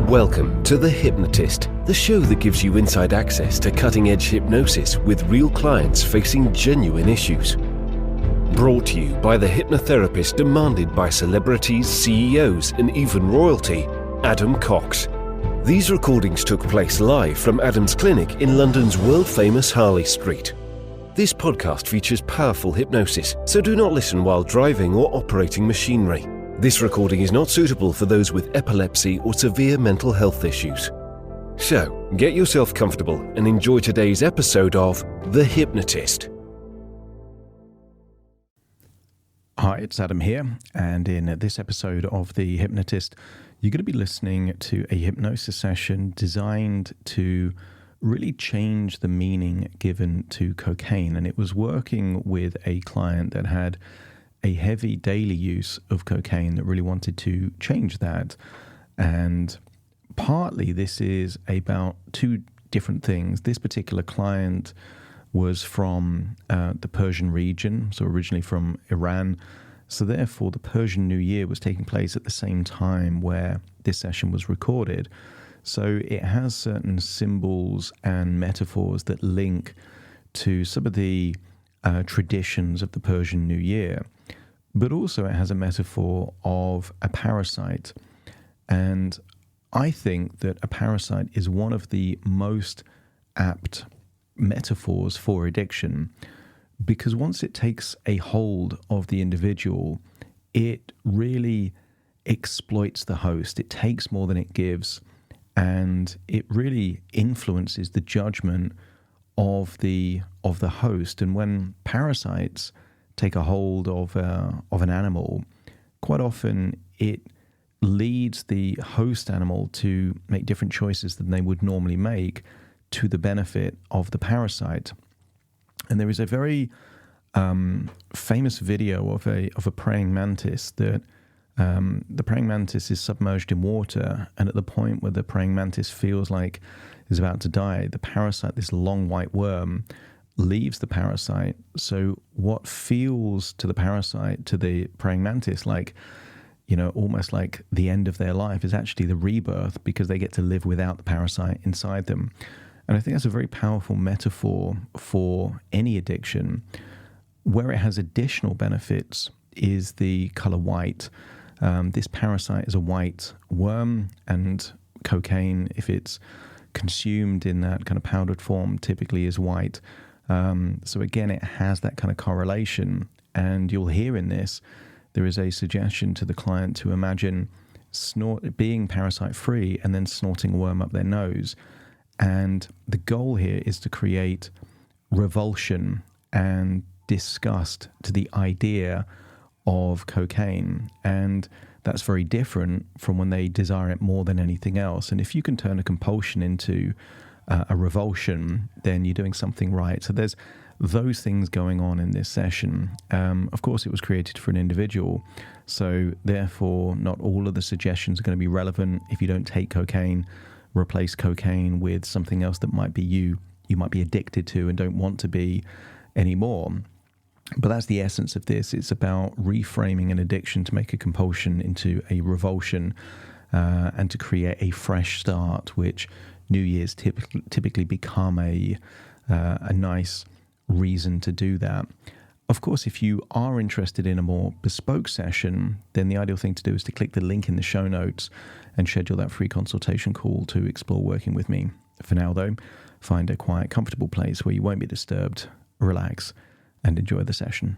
Welcome to The Hypnotist, the show that gives you inside access to cutting-edge hypnosis with real clients facing genuine issues. Brought to you by the hypnotherapist demanded by celebrities, CEOs, and even royalty, Adam Cox. These recordings took place live from Adam's clinic in London's world-famous Harley Street. This podcast features powerful hypnosis, so do not listen while driving or operating machinery. This recording is not suitable for those with epilepsy or severe mental health issues. So, get yourself comfortable and enjoy today's episode of The Hypnotist. Hi, it's Adam here, and in this episode of The Hypnotist, you're going to be listening to a hypnosis session designed to really change the meaning given to cocaine. And it was working with a client that had a heavy daily use of cocaine that really wanted to change that. And partly this is about two different things. This particular client was from the Persian region, so originally from Iran. So therefore, the Persian New Year was taking place at the same time where this session was recorded. So it has certain symbols and metaphors that link to some of the traditions of the Persian New Year. But also it has a metaphor of a parasite. And I think that a parasite is one of the most apt metaphors for addiction, because once it takes a hold of the individual, it really exploits the host. It takes more than it gives, and it really influences the judgment of the host. And when parasites take a hold of an animal, quite often it leads the host animal to make different choices than they would normally make to the benefit of the parasite. And there is a very famous video of a praying mantis that the praying mantis is submerged in water, and at the point where the praying mantis feels like is about to die, the parasite, this long white worm, leaves the parasite. So what feels to the parasite, to the praying mantis, like, you know, almost like the end of their life, is actually the rebirth, because they get to live without the parasite inside them. And I think that's a very powerful metaphor for any addiction. Where it has additional benefits is the color white. This parasite is a white worm, and cocaine, if it's consumed in that kind of powdered form, typically is white. So again, it has that kind of correlation. And you'll hear in this, there is a suggestion to the client to imagine being parasite-free and then snorting a worm up their nose. And the goal here is to create revulsion and disgust to the idea of cocaine. And that's very different from when they desire it more than anything else. And if you can turn a compulsion into a revulsion, then you're doing something right. So there's those things going on in this session. Of course, it was created for an individual, so therefore not all of the suggestions are going to be relevant. If you don't take cocaine, replace cocaine with something else that might be you might be addicted to and don't want to be anymore. But that's the essence of this. It's about reframing an addiction to make a compulsion into a revulsion, and to create a fresh start, which New Year's typically become a nice reason to do that. Of course, if you are interested in a more bespoke session, then the ideal thing to do is to click the link in the show notes and schedule that free consultation call to explore working with me. For now, though, find a quiet, comfortable place where you won't be disturbed, relax, and enjoy the session.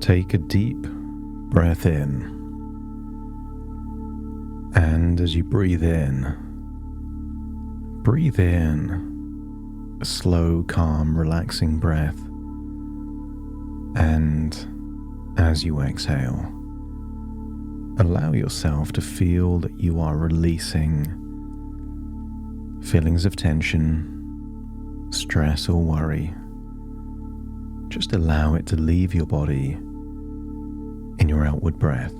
Take a deep breath in, and as you breathe in a slow, calm, relaxing breath, and as you exhale, allow yourself to feel that you are releasing feelings of tension, stress, or worry. Just allow it to leave your body in your outward breath.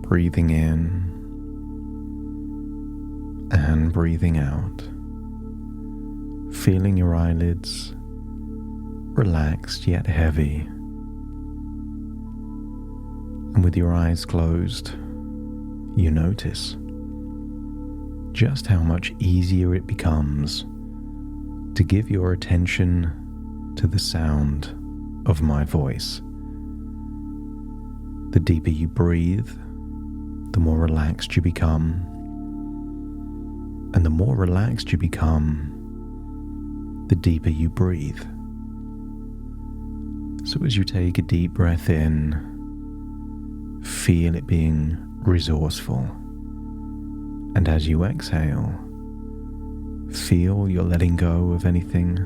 Breathing in and breathing out. Feeling your eyelids relaxed yet heavy. And with your eyes closed, you notice just how much easier it becomes to give your attention to the sound of my voice. The deeper you breathe, the more relaxed you become. And the more relaxed you become, the deeper you breathe. So as you take a deep breath in, feel it being resourceful. And as you exhale, feel you're letting go of anything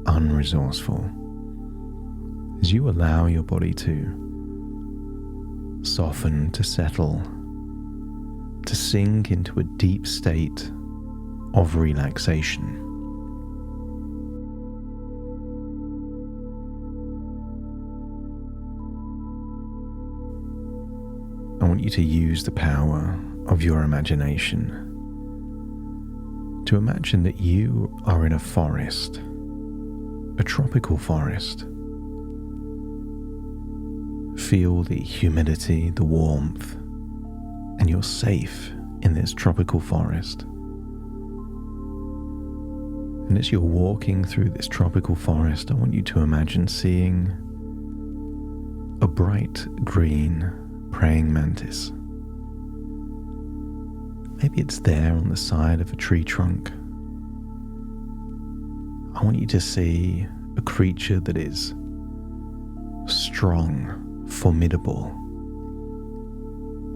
unresourceful. As you allow your body to soften, to settle, to sink into a deep state of relaxation. I want you to use the power of your imagination to imagine that you are in a forest, a tropical forest. Feel the humidity, the warmth, and you're safe in this tropical forest. And as you're walking through this tropical forest, I want you to imagine seeing a bright green praying mantis. Maybe it's there on the side of a tree trunk. I want you to see a creature that is strong, formidable.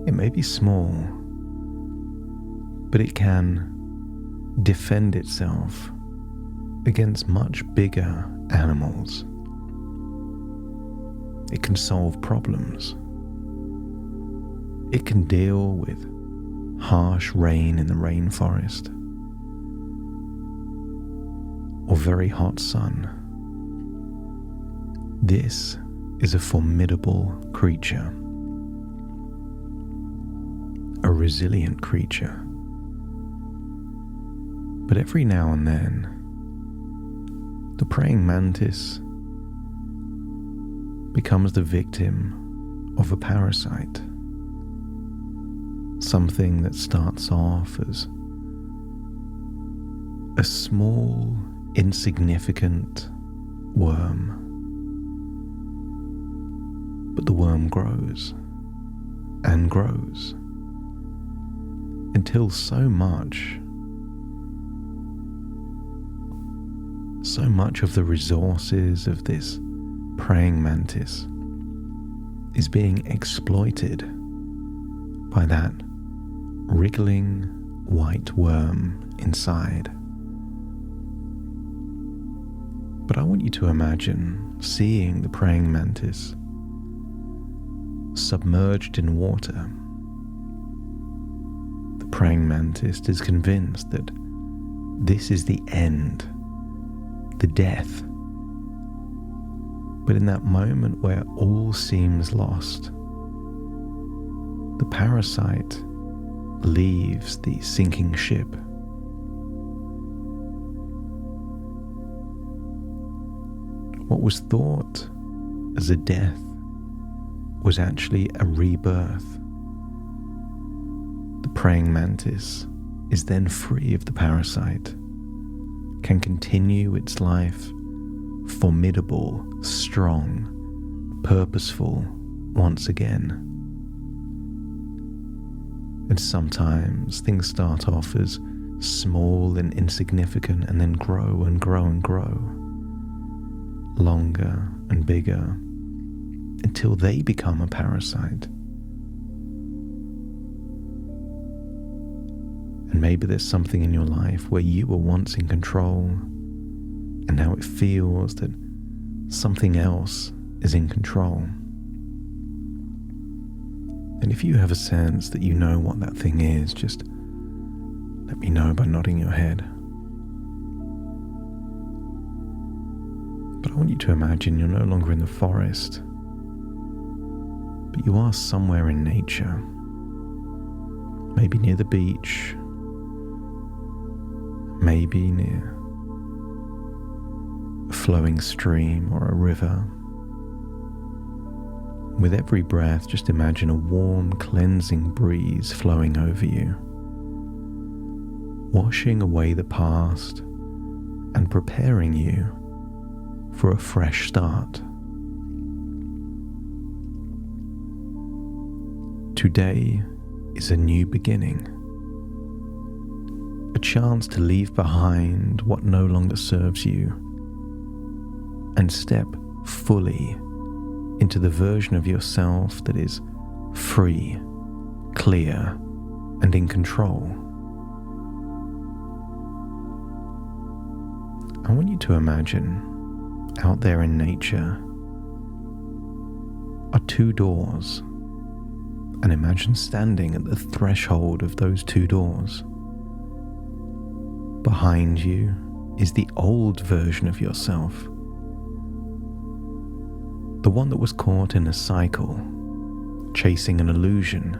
It may be small, but it can defend itself against much bigger animals. It can solve problems. It can deal with harsh rain in the rainforest or very hot sun. This is a formidable creature, a resilient creature. But every now and then, the praying mantis becomes the victim of a parasite. Something that starts off as a small, insignificant worm. But the worm grows and grows until so much of the resources of this praying mantis is being exploited by that wriggling white worm inside. But I want you to imagine seeing the praying mantis submerged in water. The praying mantis is convinced that this is the end, the death. But in that moment where all seems lost, the parasite leaves the sinking ship. What was thought as a death was actually a rebirth. The praying mantis is then free of the parasite, can continue its life formidable, strong, purposeful once again. And sometimes things start off as small and insignificant and then grow and grow and grow. longer and bigger until they become a parasite. And maybe there's something in your life where you were once in control and now it feels that something else is in control. And if you have a sense that you know what that thing is, just let me know by nodding your head. But I want you to imagine you're no longer in the forest, but you are somewhere in nature, maybe near the beach, maybe near a flowing stream or a river. With every breath, just imagine a warm, cleansing breeze flowing over you, washing away the past and preparing you for a fresh start. Today is a new beginning, a chance to leave behind what no longer serves you and step fully into the version of yourself that is free, clear, and in control. I want you to imagine out there in nature are two doors, and imagine standing at the threshold of those two doors. Behind you is the old version of yourself, the one that was caught in a cycle, chasing an illusion,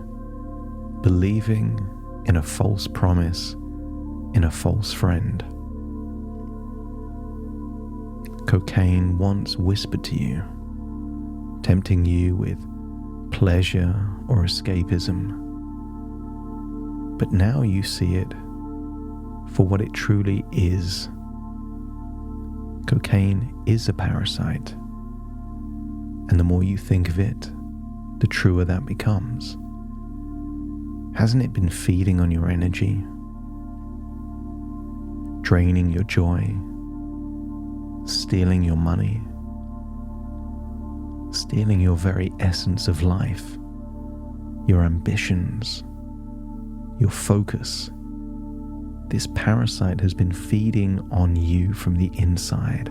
believing in a false promise, in a false friend. Cocaine once whispered to you, tempting you with pleasure or escapism. But now you see it for what it truly is. Cocaine is a parasite, and the more you think of it, the truer that becomes. Hasn't it been feeding on your energy, draining your joy, stealing your money, stealing your very essence of life, your ambitions, your focus? This parasite has been feeding on you from the inside.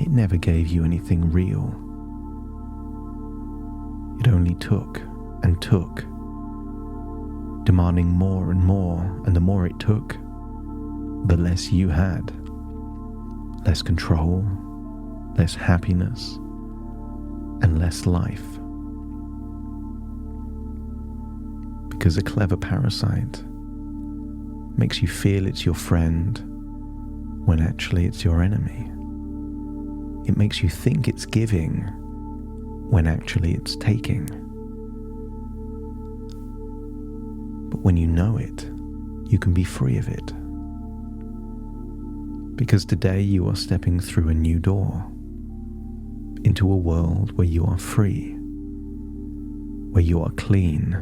It never gave you anything real. It only took and took, demanding more and more, and the more it took, the less you had. Less control, less happiness, and less life. Because a clever parasite makes you feel it's your friend when actually it's your enemy. It makes you think it's giving when actually it's taking. But when you know it, you can be free of it. Because today you are stepping through a new door into a world where you are free, where you are clean,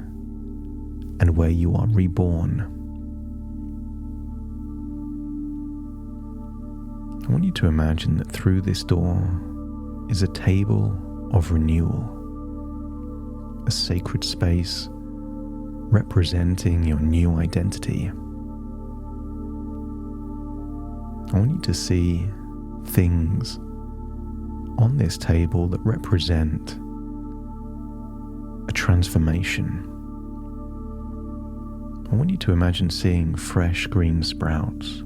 and where you are reborn. I want you to imagine that through this door is a table of renewal, a sacred space representing your new identity. I want you to see things on this table that represent a transformation. I want you to imagine seeing fresh green sprouts,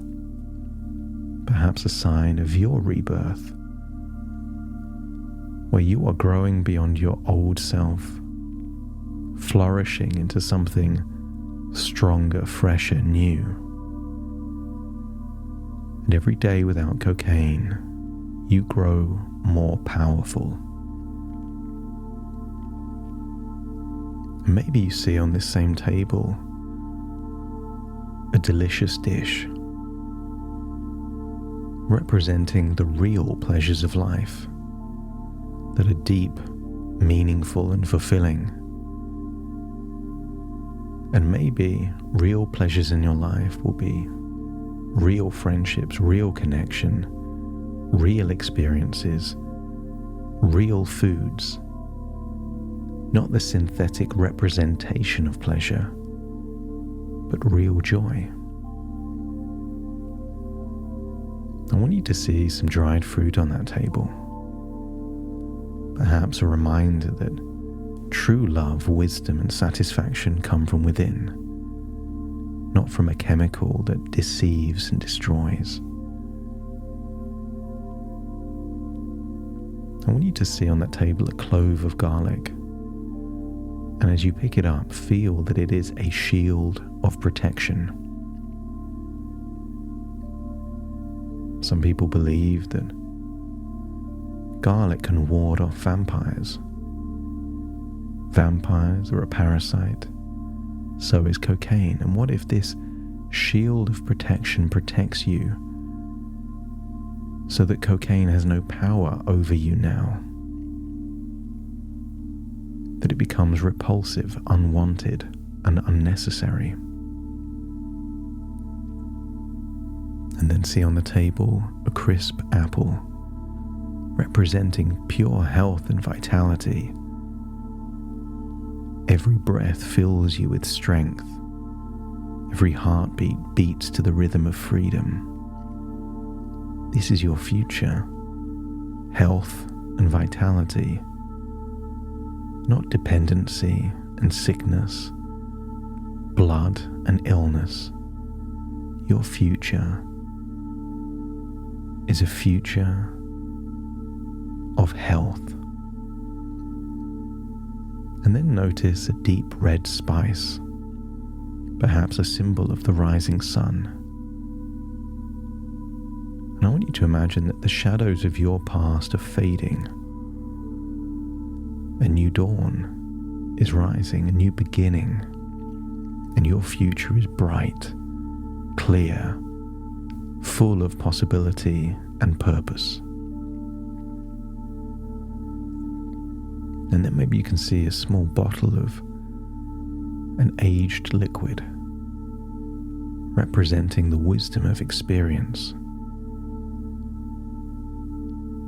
perhaps a sign of your rebirth, where you are growing beyond your old self, flourishing into something stronger, fresher, new. And every day without cocaine, you grow more powerful. And maybe you see on this same table a delicious dish representing the real pleasures of life that are deep, meaningful, and fulfilling. And maybe real pleasures in your life will be real friendships, real connection, real experiences, real foods, not the synthetic representation of pleasure, but real joy. I want you to see some dried fruit on that table. Perhaps a reminder that true love, wisdom, and satisfaction come from within, not from a chemical that deceives and destroys. I want you to see on that table a clove of garlic, and as you pick it up, feel that it is a shield of protection. Some people believe that garlic can ward off vampires. Vampires are a parasite, so is cocaine. And what if this shield of protection protects you so that cocaine has no power over you now? That it becomes repulsive, unwanted, and unnecessary. And then see on the table a crisp apple representing pure health and vitality. Every breath fills you with strength. Every heartbeat beats to the rhythm of freedom. This is your future. Health and vitality. Not dependency and sickness, blood and illness. Your future is a future of health. And then notice a deep red spice, perhaps a symbol of the rising sun. And I want you to imagine that the shadows of your past are fading. A new dawn is rising, a new beginning, and your future is bright, clear, full of possibility and purpose. And then maybe you can see a small bottle of an aged liquid representing the wisdom of experience.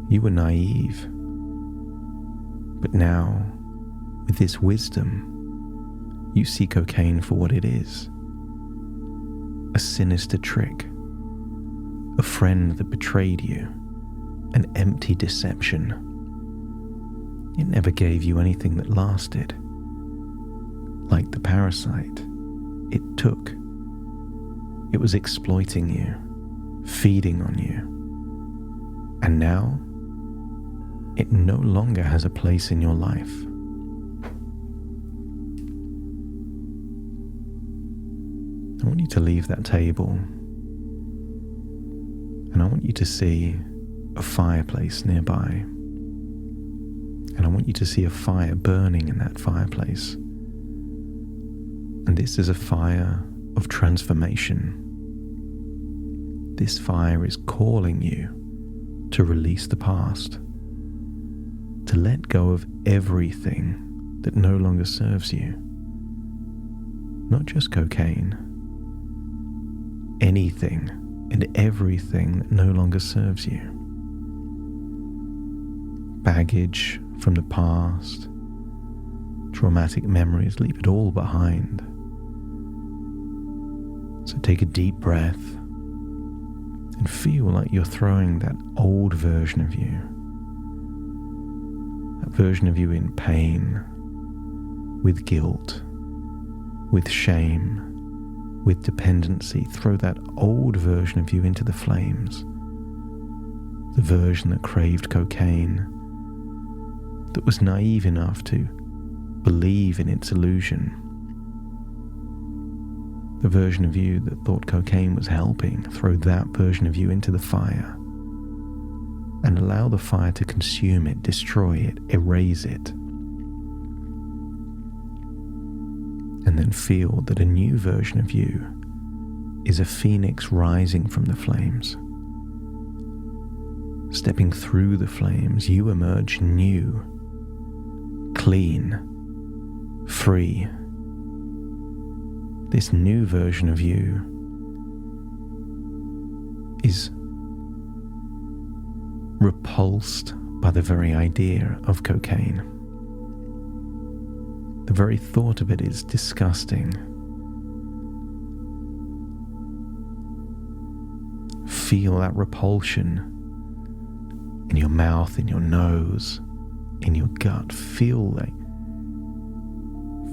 You were naive, but now, with this wisdom, you see cocaine for what it is. A sinister trick, a friend that betrayed you, an empty deception. It never gave you anything that lasted. Like the parasite, it took. It was exploiting you, feeding on you. And now, it no longer has a place in your life. I want you to leave that table, and I want you to see a fireplace nearby. And I want you to see a fire burning in that fireplace. And this is a fire of transformation. This fire is calling you to release the past, to let go of everything that no longer serves you. Not just cocaine, anything and everything that no longer serves you. Baggage from the past, traumatic memories, leave it all behind. So take a deep breath and feel like you're throwing that old version of you, that version of you in pain, with guilt, with shame, with dependency. Throw that old version of you into the flames, the version that craved cocaine, that was naive enough to believe in its illusion, the version of you that thought cocaine was helping. Throw that version of you into the fire and allow the fire to consume it, destroy it, erase it. And then feel that a new version of you is a phoenix rising from the flames. Stepping through the flames, you emerge new, clean, free. This new version of you is repulsed by the very idea of cocaine. The very thought of it is disgusting. Feel that repulsion in your mouth, in your nose, in your gut. Feel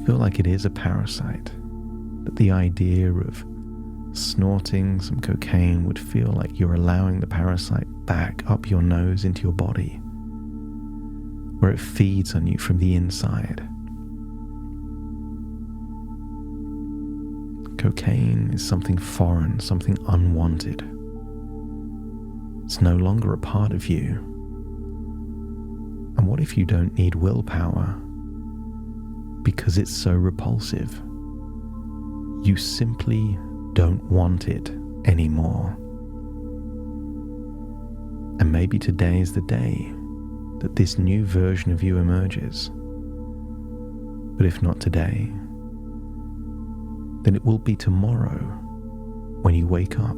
like it is a parasite. That the idea of snorting some cocaine would feel like you're allowing the parasite back up your nose into your body, where it feeds on you from the inside. Cocaine is something foreign, something unwanted. It's no longer a part of you. And what if you don't need willpower because it's so repulsive? You simply don't want it anymore. And maybe today is the day that this new version of you emerges. But if not today, then it will be tomorrow when you wake up.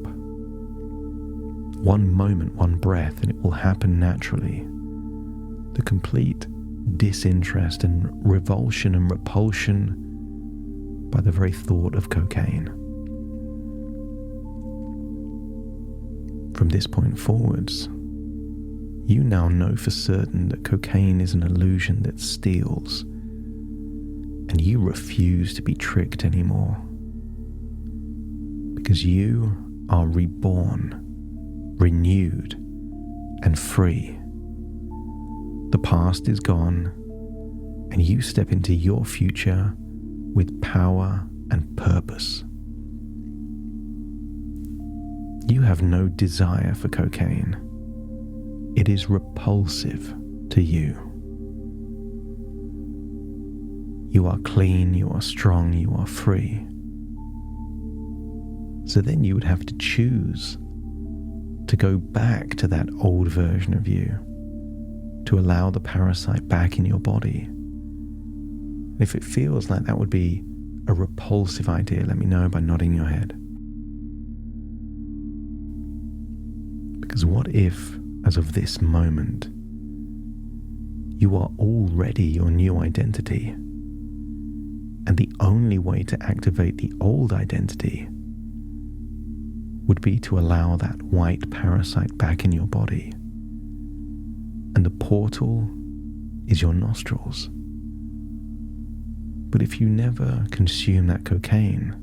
One moment, one breath, and it will happen naturally. The complete disinterest and revulsion and repulsion by the very thought of cocaine. From this point forwards, you now know for certain that cocaine is an illusion that steals, and you refuse to be tricked anymore. Because you are reborn, renewed, and free. The past is gone, and you step into your future with power and purpose. You have no desire for cocaine. It is repulsive to you. You are clean, you are strong, you are free. So then you would have to choose to go back to that old version of you, to allow the parasite back in your body. If it feels like that would be a repulsive idea, let me know by nodding your head. Because what if, as of this moment, you are already your new identity, and the only way to activate the old identity would be to allow that white parasite back in your body, and the portal is your nostrils. But if you never consume that cocaine,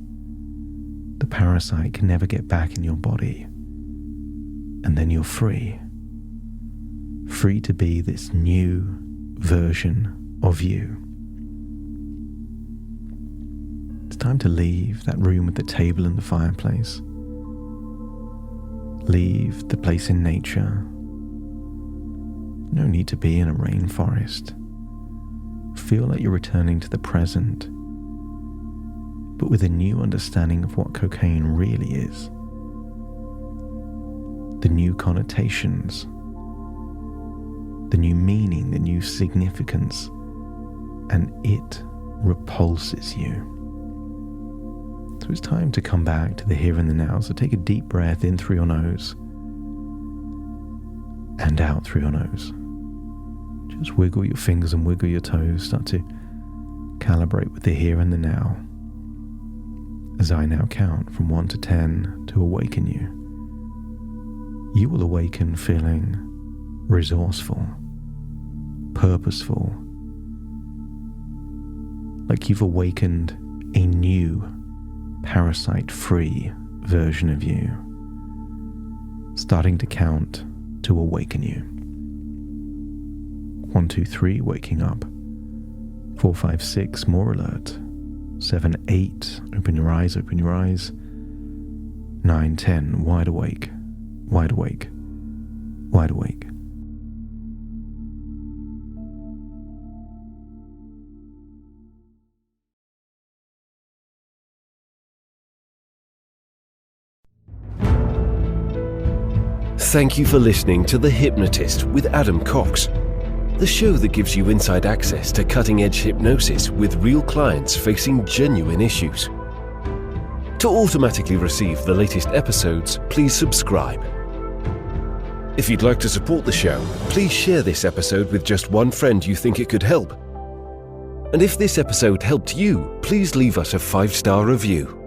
the parasite can never get back in your body, and then you're free. Free to be this new version of you. It's time to leave that room with the table and the fireplace. Leave the place in nature. No need to be in a rainforest. Feel like you're returning to the present, but with a new understanding of what cocaine really is. The new connotations, the new meaning, the new significance, and it repulses you. So it's time to come back to the here and the now. So take a deep breath in through your nose and out through your nose. Just wiggle your fingers and wiggle your toes. Start to calibrate with the here and the now. As I now count from 1 to 10 to awaken you, you will awaken feeling resourceful, purposeful, like you've awakened a new parasite-free version of you, starting to count to awaken you. 1, 2, 3, waking up. 4, 5, 6, more alert. 7, 8, open your eyes, open your eyes. 9, 10, wide awake, wide awake, wide awake. Thank you for listening to The Hypnotist with Adam Cox, the show that gives you inside access to cutting-edge hypnosis with real clients facing genuine issues. To automatically receive the latest episodes, please subscribe. If you'd like to support the show, please share this episode with just one friend you think it could help. And if this episode helped you, please leave us a 5-star review.